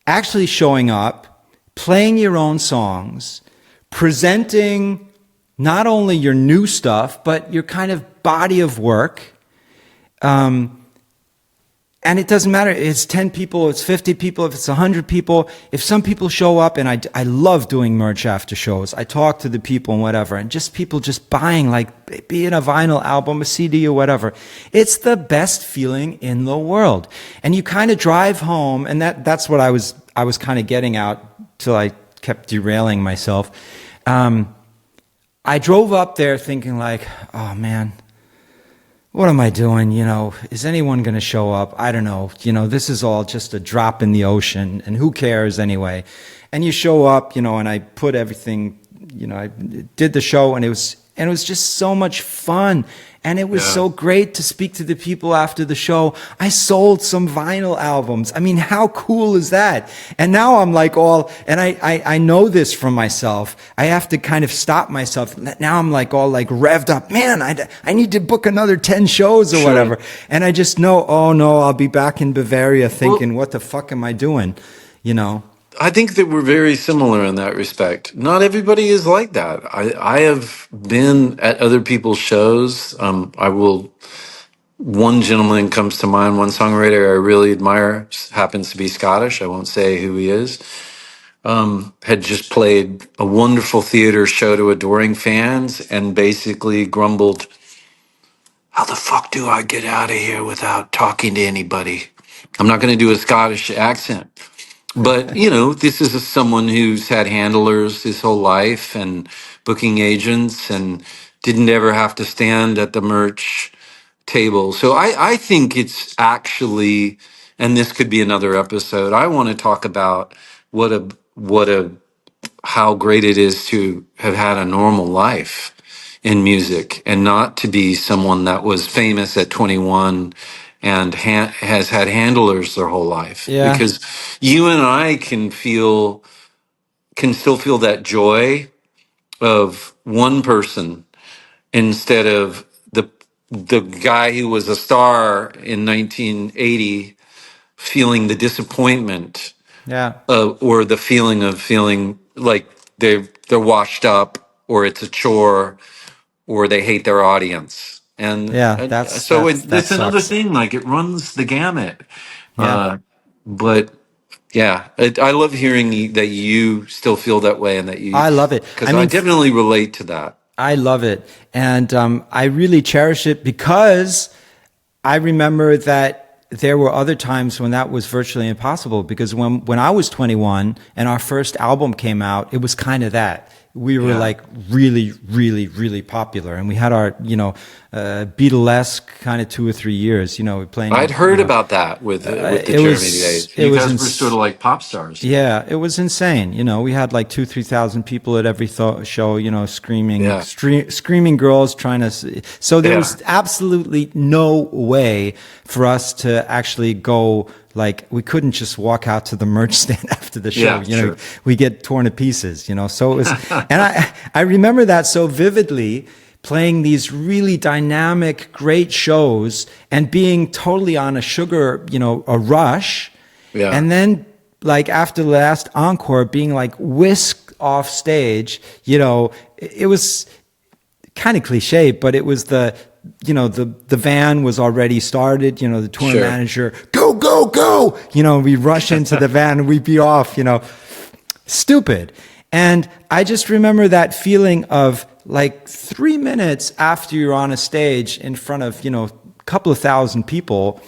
actually showing up, playing your own songs, presenting not only your new stuff but your kind of body of work. and it doesn't matter. It's 10 people, it's 50 people, if it's 100 people. If some people show up, and I love doing merch after shows. I talk to the people and whatever, and just people just buying, like, be it a vinyl album, a CD or whatever. It's the best feeling in the world. And you kind of drive home, and that's what I was kind of getting out till I kept derailing myself. I drove up there thinking like, oh man, what am I doing? You know, is anyone going to show up? I don't know. You know, this is all just a drop in the ocean, and who cares anyway? And you show up, you know, and I put everything, you know, I did the show, and it was just so much fun. And it was so great to speak to the people after the show. I sold some vinyl albums. I mean, how cool is that? And now I'm like and I know this from myself. I have to kind of stop myself. Now I'm like all like revved up. Man, I need to book another 10 shows or whatever. And I just know, oh no, I'll be back in Bavaria thinking, what the fuck am I doing? You know? I think that we're very similar in that respect. Not everybody is like that. I have been at other people's shows. One gentleman comes to mind, one songwriter I really admire, happens to be Scottish. I won't say who he is. Had just played a wonderful theater show to adoring fans and basically grumbled, how the fuck do I get out of here without talking to anybody? I'm not going to do a Scottish accent. But, you know, this is someone who's had handlers his whole life and booking agents and didn't ever have to stand at the merch table. So I think it's actually, and this could be another episode, I want to talk about how great it is to have had a normal life in music and not to be someone that was famous at 21 and has had handlers their whole life. Yeah. Because you and I can still feel that joy of one person instead of the guy who was a star in 1980 feeling the disappointment Yeah. or the feeling of feeling like they're washed up, or it's a chore, or they hate their audience. Yeah. So That it's another sucks. thing. Like, it runs the gamut. Yeah. But yeah, I love hearing that you still feel that way, and that I love it. because I I mean, definitely relate to that. I love it. And I really cherish it because I remember that there were other times when that was virtually impossible, because when I was 21 and our first album came out, it was kind of that. We were like really, really, really popular. And we had our, you know, Beatlesque kind of 2 or 3 years, you know, playing. I'd heard you know, about that with the it Jeremy was, days. it You was, guys were sort of like pop stars. yeah, it was insane. You know, we had like 2,000-3,000 people at every show, you know, screaming, screaming girls trying to. So there was absolutely no way for us to actually go. Like, we couldn't just walk out to the merch stand after the show. You know, we get torn to pieces. You know, so it was, and I remember that so vividly. Playing these really dynamic, great shows and being totally on a sugar, you know, a rush. Yeah. And then, like, after the last encore, being like whisked off stage, you know, it was kind of cliche, but it was you know, the van was already started, you know, the tour manager, go, go, go, you know, we rush into the van and we'd be off, you know, stupid. And I just remember that feeling of, like, 3 minutes after you're on a stage in front of, you know, a couple of thousand people,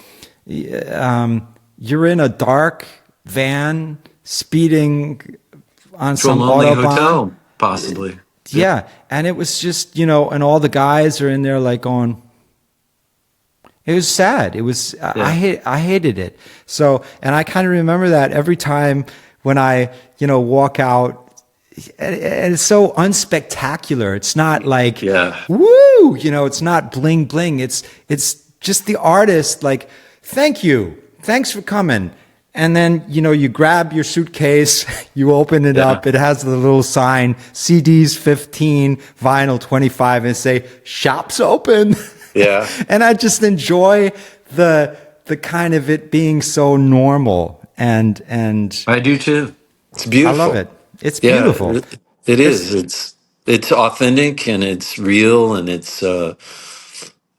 you're in a dark van speeding on some autobahn. Hotel, possibly. Yeah. And it was just, you know, and all the guys are in there like going, it was sad. It was, I hated it. So, and I kind of remember that every time when I, you know, walk out. And it's so unspectacular. It's not like, woo, you know, it's not bling bling. It's just the artist, like, thank you. Thanks for coming. And then, you know, you grab your suitcase, you open it up. It has the little sign, CDs 15, vinyl 25, and say, shop's open. Yeah. And I just enjoy the kind of it being so normal. And I do too. It's beautiful. I love it. It's beautiful. It is. It's authentic and it's real, and it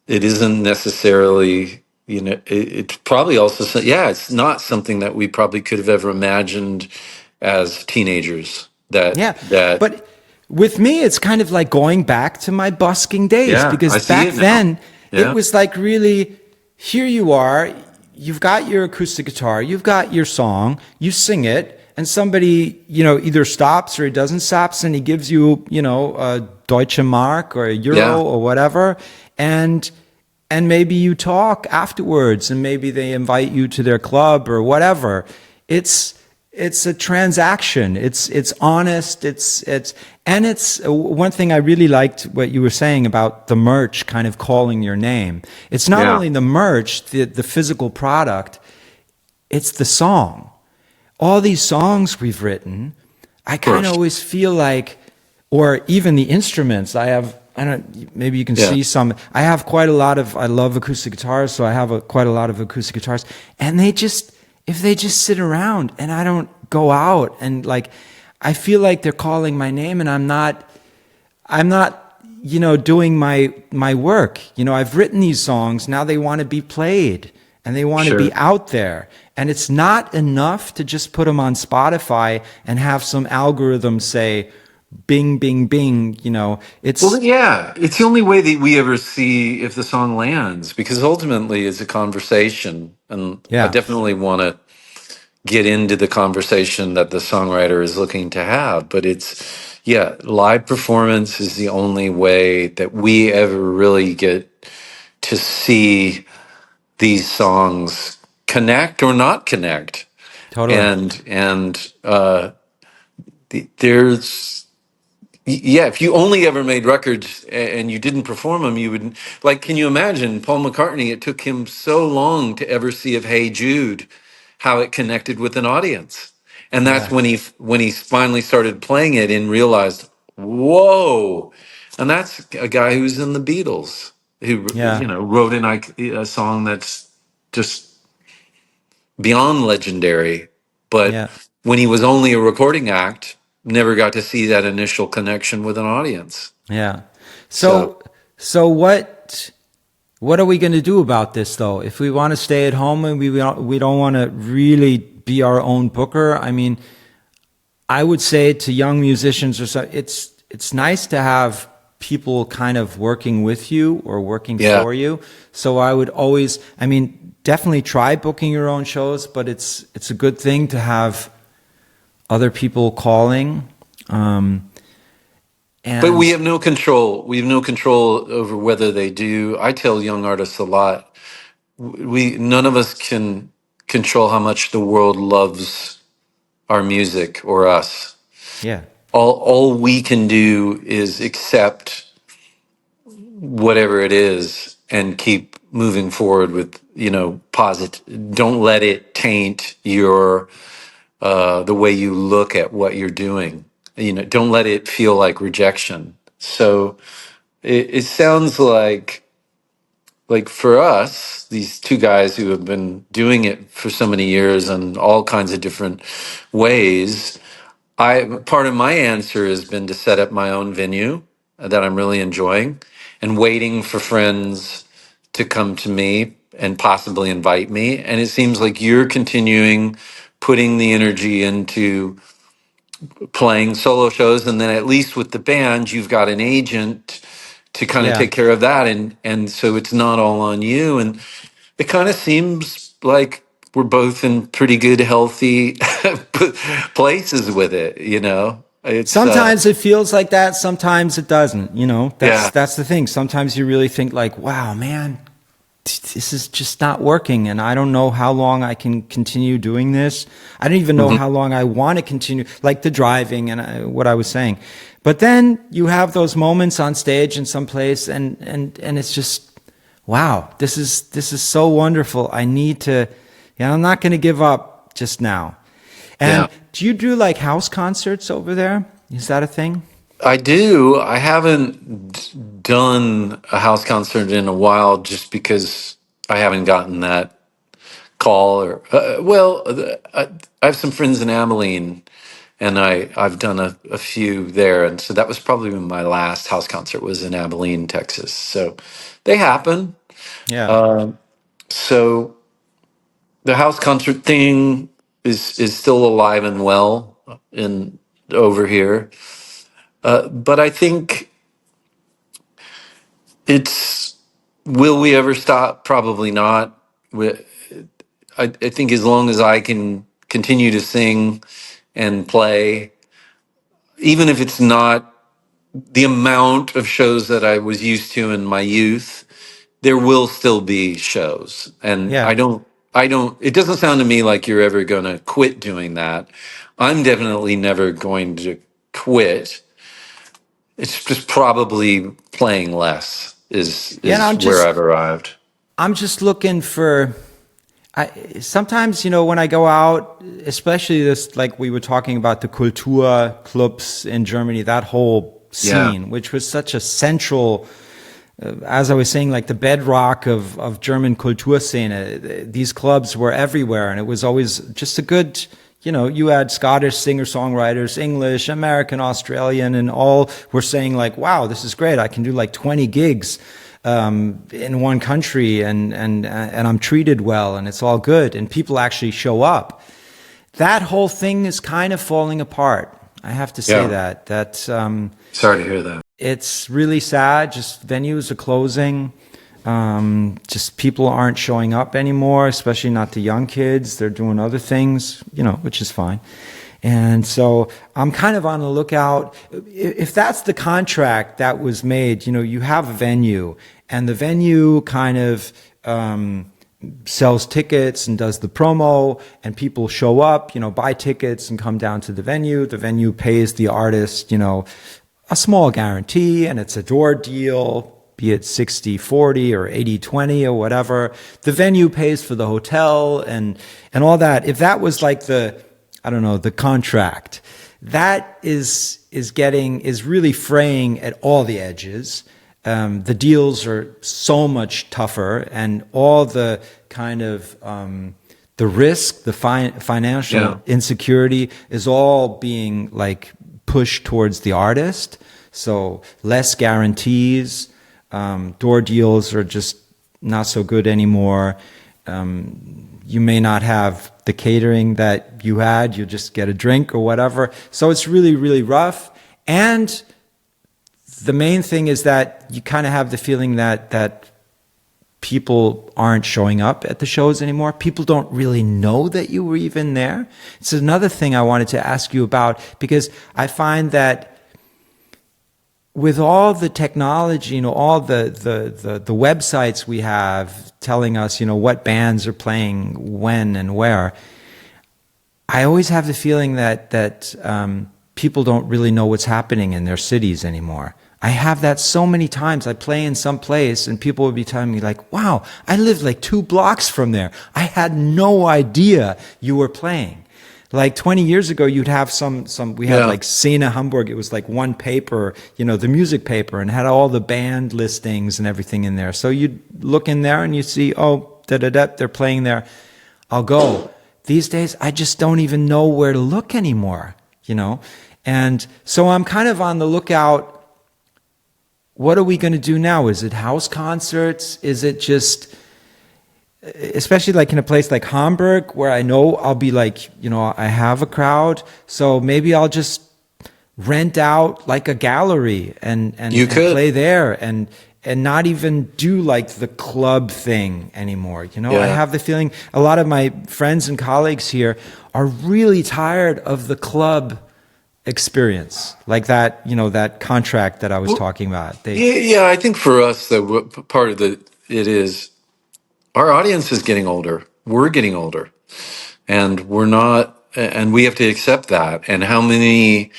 isn't necessarily you know, it's probably also yeah, it's not something that we probably could have ever imagined as teenagers. Yeah. That But with me, it's kind of like going back to my busking days, yeah, because I see back it now. then it Yeah, was like, really, here you are, you've got your acoustic guitar, you've got your song, you sing it, and somebody, either stops or he doesn't stops, and he gives you, a Deutsche Mark or a yeah, Euro or whatever. And maybe you talk afterwards, and maybe they invite you to their club or whatever. It's a transaction. It's honest. It's one thing I really liked what you were saying about the merch kind of calling your name. It's not yeah. only the merch, the physical product, it's the song. All these songs we've written, I Of kind of course. always feel like, or even the instruments. I don't, maybe you can Yeah. see some. I have quite a lot of, I love acoustic guitars, so I have quite a lot of acoustic guitars. And if they just sit around and I don't go out, and like, I feel like they're calling my name, and I'm not, doing my work. I've written these songs. Now they want to be played, and they want to Sure. be out there. And it's not enough to just put them on Spotify and have some algorithm say, bing, bing, bing. Well, It's, yeah, it's the only way that we ever see if the song lands, because ultimately it's a conversation, and I yeah, definitely want to get into the conversation that the songwriter is looking to have. But it's, yeah, live performance is the only way that we ever really get to see these songs connect or not connect. totally. And there's yeah, if you only ever made records and you didn't perform them, you would, like, can you imagine Paul McCartney? It took him so long to ever see if Hey Jude, how it connected with an audience. And that's Yeah, when he finally started playing it and realized, whoa. And that's a guy who's in the Beatles, who, yeah, wrote a song that's just beyond legendary. But yeah. when he was only a recording act, never got to see that initial connection with an audience. Yeah. So So what are we going to do about this, though? If we want to stay at home and we don't want to really be our own booker, I mean, I would say to young musicians or so, it's nice to have people kind of working with you or working yeah, for you. So I would always, I mean, definitely try booking your own shows, but it's a good thing to have other people calling. but we And have no control. We have no control over whether they do. I tell young artists a lot. We none of us can control how much the world loves our music or us. yeah, All we can do is accept whatever it is and keep moving forward with positive. Don't let it taint your the way you look at what you're doing. Don't let it feel like rejection. So it sounds like for us, these two guys who have been doing it for so many years in all kinds of different ways, I part of my answer has been to set up my own venue that I'm really enjoying, and waiting for friends to come to me and possibly invite me. And it seems like you're continuing putting the energy into playing solo shows, and then at least with the band you've got an agent to kind of yeah. take care of that, and so it's not all on you. And it kind of seems like we're both in pretty good healthy places with it. It's Sometimes it feels like that. Sometimes it doesn't. That's yeah. that's the thing. Sometimes you really think like, "Wow, man, this is just not working, and I don't know how long I can continue doing this. I don't even know Mhm. how long I want to continue." Like the driving and what I was saying. But then you have those moments on stage in some place, and it's just, wow, this is so wonderful. I need to. Yeah, I'm not going to give up just now. Yeah, And do you do like house concerts over there? Is that a thing? I do. I haven't done a house concert in a while just because I haven't gotten that call. Or I have some friends in Abilene, and I've done a few there, and so that was probably when my last house concert was in Abilene, Texas. So they happen. Yeah. Um, So the house concert thing is still alive and well in over here, but I think it's, will we ever stop? Probably not. I think as long as I can continue to sing and play, even if it's not the amount of shows that I was used to in my youth, there will still be shows. And Yeah. it doesn't sound to me like you're ever going to quit doing that. I'm definitely never going to quit. It's just probably playing less Yeah, and is where I've arrived. I'm just looking for. Sometimes, when I go out, especially this, like we were talking about the Kultur clubs in Germany, that whole Yeah. scene, which was such a central, as I was saying, like the bedrock of German Kulturszene. These clubs were everywhere, and it was always just a good. You had Scottish singer-songwriters, English, American, Australian, and all were saying like, wow, this is great. I can do like 20 gigs in one country, and I'm treated well, and it's all good, and people actually show up. That whole thing is kind of falling apart. I have to say Yeah. that Sorry to hear that. it's really sad. Just venues are closing. Just people aren't showing up anymore, especially not the young kids. They're doing other things, which is fine. And so I'm kind of on the lookout. If that's the contract that was made, you have a venue, and the venue kind of sells tickets and does the promo, and people show up, buy tickets and come down to the venue. The venue pays the artist, a small guarantee, and it's a door deal, be it 60-40 or 80-20 or whatever. The venue pays for the hotel and all that. If that was like the contract, that is really fraying at all the edges. The deals are so much tougher, and all the kind of the risk, the financial insecurity is all being like pushed towards the artist. So less guarantees, door deals are just not so good anymore. You may not have the catering that you had, you just get a drink or whatever. So it's really, really rough. And the main thing is that you kind of have the feeling that people aren't showing up at the shows anymore. People don't really know that you were even there. It's another thing I wanted to ask you about, because I find that with all the technology, all the websites we have telling us, what bands are playing when and where, I always have the feeling that people don't really know what's happening in their cities anymore. I have that so many times. I play in some place and people would be telling me like, wow, I live like 2 blocks from there. I had no idea you were playing. Like 20 years ago, you'd have we had like Sane Hamburg. It was like one paper, the music paper, and had all the band listings and everything in there. So you'd look in there and you see, oh, they're playing there. I'll go. These days, I just don't even know where to look anymore, And so I'm kind of on the lookout. What are we going to do now? Is it house concerts? Is it just, especially like in a place like Hamburg, where I know I'll be like, I have a crowd, so maybe I'll just rent out like a gallery and play there and not even do like the club thing anymore. I have the feeling a lot of my friends and colleagues here are really tired of the club experience, like that, that contract that I was talking about. I think for us, part of it is our audience is getting older. We're getting older, and we're not, and we have to accept that. And how many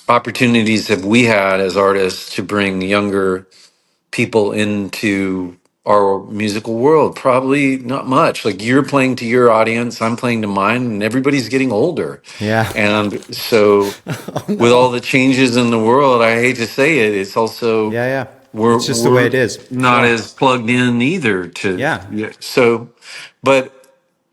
opportunities have we had as artists to bring younger people into our musical world? Probably not much. Like, you're playing to your audience, I'm playing to mine, and everybody's getting older. Yeah. And so Oh, no. with all the changes in the world, I hate to say it, it's also Yeah. It's just the way it is. not Sure. as plugged in either to Yeah. so. But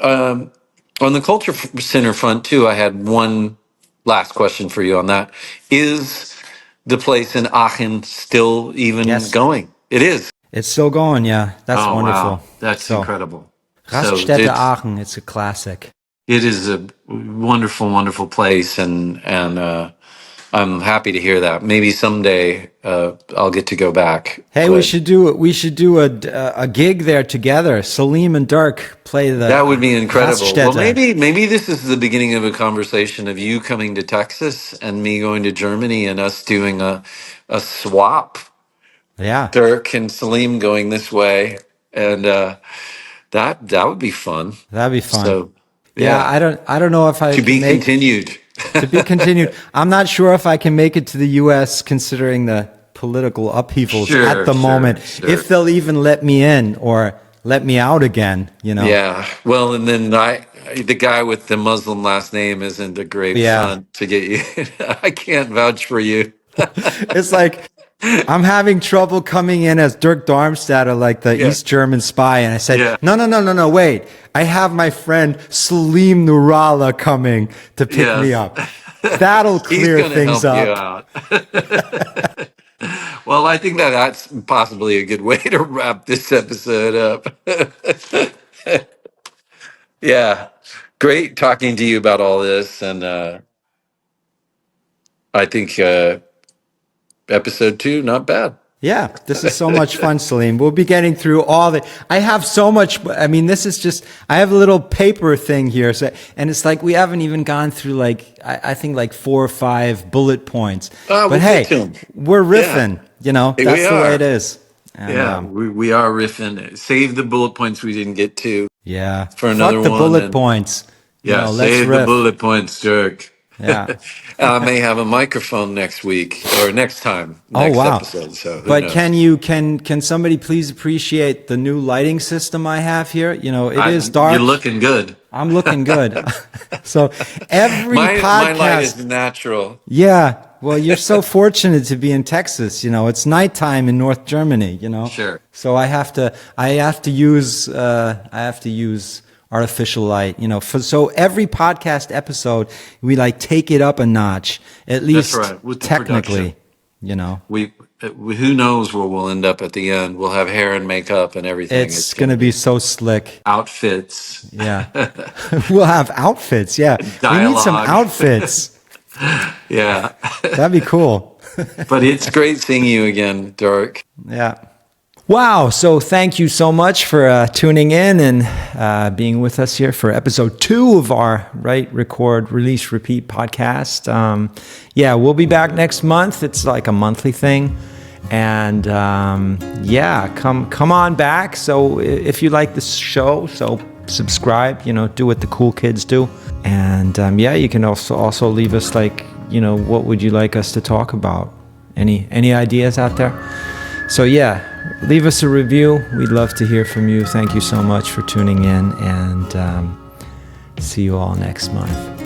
on the culture center front too, I had one last question for you on that. Is the place in Aachen still even Yes. going? It is. It's still going, yeah. That's Oh, wonderful. wow. That's So, incredible. So Raststätte Aachen, it's a classic. it is a wonderful, wonderful place, and I'm happy to hear that. Maybe someday I'll get to go back. Hey, But we should do a gig there together. Salim and Dirk play the that would be incredible. Well, Raststätte. maybe this is the beginning of a conversation of you coming to Texas and me going to Germany, and us doing a swap. Yeah, Dirk and Salim going this way, and that would be fun. that'd be fun. So, Yeah, yeah, I don't know if I to can be make continued. to be continued. I'm not sure if I can make it to the U.S. considering the political upheavals Sure, at the sure, moment. sure. If they'll even let me in or let me out again, you know. Yeah. Well, and then the guy with the Muslim last name isn't a great Yeah. front to get you. I can't vouch for you. It's like I'm having trouble coming in as Dirk Darmstaedter, like the Yeah. East German spy. And I said, Yeah. no, wait. I have my friend Salim Nourallah coming to pick Yes. me up. That'll He's clear going to things help you up. out. Well, I think that's possibly a good way to wrap this episode up. Yeah. Great talking to you about all this. And I think episode 2, not bad. Yeah, this is so much fun, Salim. We'll be getting through all the. I have so much. I mean, this is just. I have a little paper thing here, so and it's like we haven't even gone through like I think like 4 or 5 bullet points. We'll But get to hey, 'em. we're riffing. You know, We that's the way are. it is. And, Yeah, we are riffing. Save the bullet points we didn't get to yeah. for another Fuck the one. bullet And points. You yeah, know, let's save the riff. bullet points, Dirk. Yeah. I may have a microphone next week or next time, Oh next wow. episode. So who But knows? can somebody please appreciate the new lighting system I have here? You know, it is dark. You're looking good. I'm looking good. So every My light is podcast. natural. Yeah. Well, you're so fortunate to be in Texas. You know, it's nighttime in North Germany, you know. Sure. So I have to use artificial light, you know. So every podcast episode, we like take it up a notch, at least right, with the technically, production. you know. We who knows where we'll end up at the end. We'll have hair and makeup and everything. It's going to be so slick. outfits. Yeah. We'll have outfits. Yeah. We need some Dialogue. outfits. Yeah. That'd be cool. But it's great seeing you again, Dirk. Yeah. Wow. So thank you so much for tuning in and being with us here for episode 2 of our Write, Record, Release, Repeat podcast. Yeah, we'll be back next month. It's like a monthly thing. And yeah, come on back. So if you like this show, so subscribe, you know, do what the cool kids do. And yeah, you can also leave us like, you know, what would you like us to talk about? Any ideas out there? So yeah, leave us a review. We'd love to hear from you. Thank you so much for tuning in, and see you all next month.